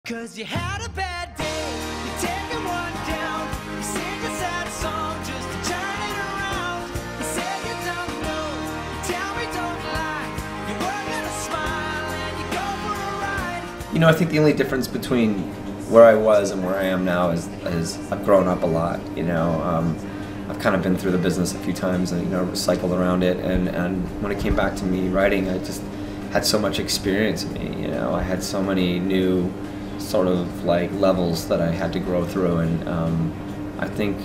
'Cause you had a bad day, you're taking one down. You sing a sad song just to turn it around. You say you don't know, you tell me don't lie. You work at a smile and you go for a ride. You know, I think the only difference between where I was and where I am now is I've grown up a lot. You know, I've kind of been through the business a few times and, you know, cycled around it. And when it came back to me writing, I just had so much experience in me. You know, I had so many new sort of like levels that I had to grow through, and I think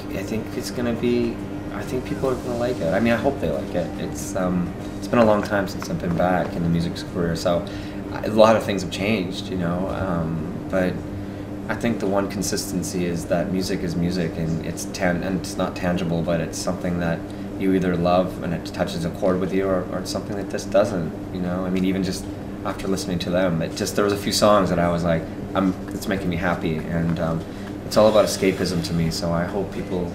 it's gonna be. I think people are gonna like it. I mean, I hope they like it. It's been a long time since I've been back in the music career, so a lot of things have changed, you know. But I think the one consistency is that music is music, and it's not tangible, but it's something that you either love and it touches a chord with you, or it's something that just doesn't. You know, I mean, even just after listening to them, there was a few songs that I was like, it's making me happy, and it's all about escapism to me, so I hope people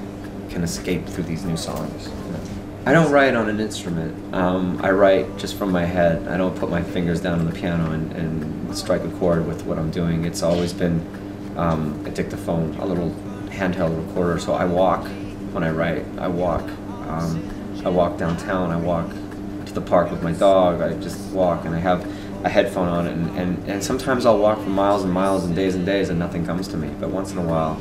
can escape through these new songs. You know? I don't write on an instrument. I write just from my head. I don't put my fingers down on the piano and strike a chord with what I'm doing. It's always been a dictaphone, a little handheld recorder, so I walk when I write. I walk downtown, I walk to the park with my dog, I just walk, and I have a headphone on, and sometimes I'll walk for miles and miles and days and nothing comes to me. But once in a while,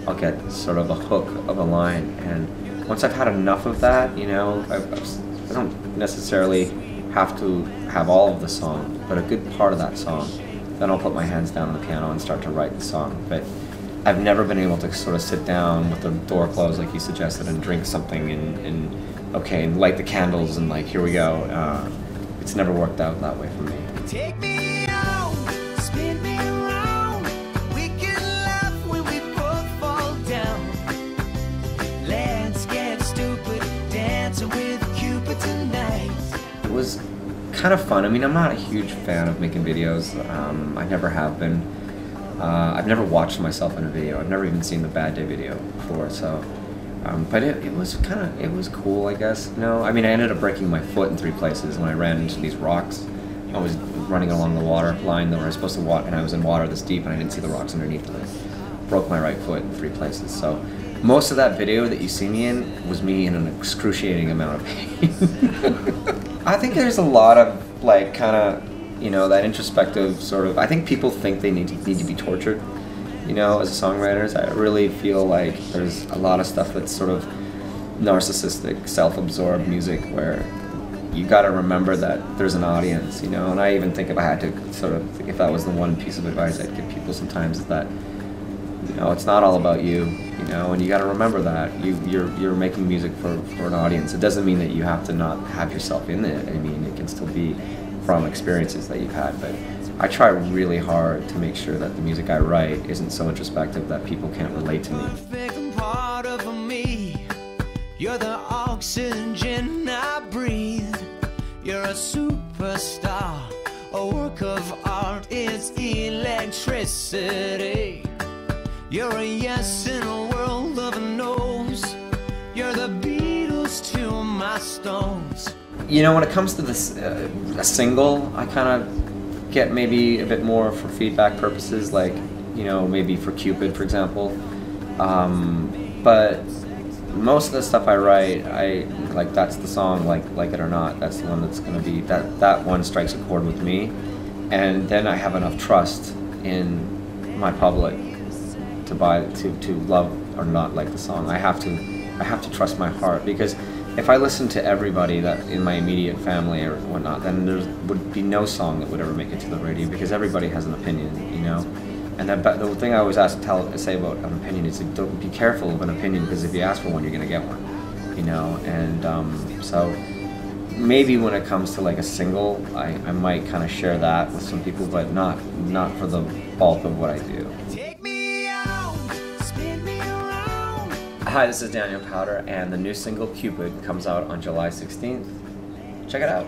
I'll get sort of a hook of a line, and once I've had enough of that, you know, I don't necessarily have to have all of the song, but a good part of that song, then I'll put my hands down on the piano and start to write the song. But I've never been able to sort of sit down with the door closed like you suggested and drink something and light the candles and like, here we go. It's never worked out that way for me. Take me on, spin me around. We can laugh when we both fall down. Let's get stupid, dancing with Cupid tonight. It was kind of fun. I mean, I'm not a huge fan of making videos. I never have been. I've never watched myself in a video. I've never even seen the Bad Day video before, so. But it was cool, I guess. No, I mean, I ended up breaking my foot in 3 places when I ran into these rocks. I was running along the water line that I was supposed to walk, and I was in water this deep, and I didn't see the rocks underneath, and I broke my right foot in 3 places. So most of that video that you see me in was me in an excruciating amount of pain. I think there's a lot of like kind of, you know, that introspective sort of. I think people think they need to be tortured. You know, as songwriters, I really feel like there's a lot of stuff that's sort of narcissistic, self-absorbed music where you got to remember that there's an audience, you know. And I even think if I had to sort of, if that was the one piece of advice I'd give people sometimes, is that, you know, it's not all about you, you know, and you got to remember that you're making music for an audience. It doesn't mean that you have to not have yourself in it. I mean, it can still be from experiences that you've had, but I try really hard to make sure that the music I write isn't so introspective that people can't relate to me. Part of me, you're the oxygen I breathe. You're a superstar, a work of art, it's electricity. You're a yes in a world of no's. You're the Beatles to my Stones. You know, when it comes to this a single, I kind of get maybe a bit more for feedback purposes, like, you know, maybe for Cupid, for example. But most of the stuff I write, like, that's the song, like it or not. That's the one that's going to be, that one strikes a chord with me. And then I have enough trust in my public to love or not like the song. I have to trust my heart, because if I listened to everybody that in my immediate family or whatnot, then there would be no song that would ever make it to the radio, because everybody has an opinion, you know. And the thing I always say about an opinion is, don't be careful of an opinion, because if you ask for one, you're gonna get one, you know. And so maybe when it comes to like a single, I might kind of share that with some people, but not for the bulk of what I do. Hi, this is Daniel Powter, and the new single Cupid comes out on July 16th. Check it out.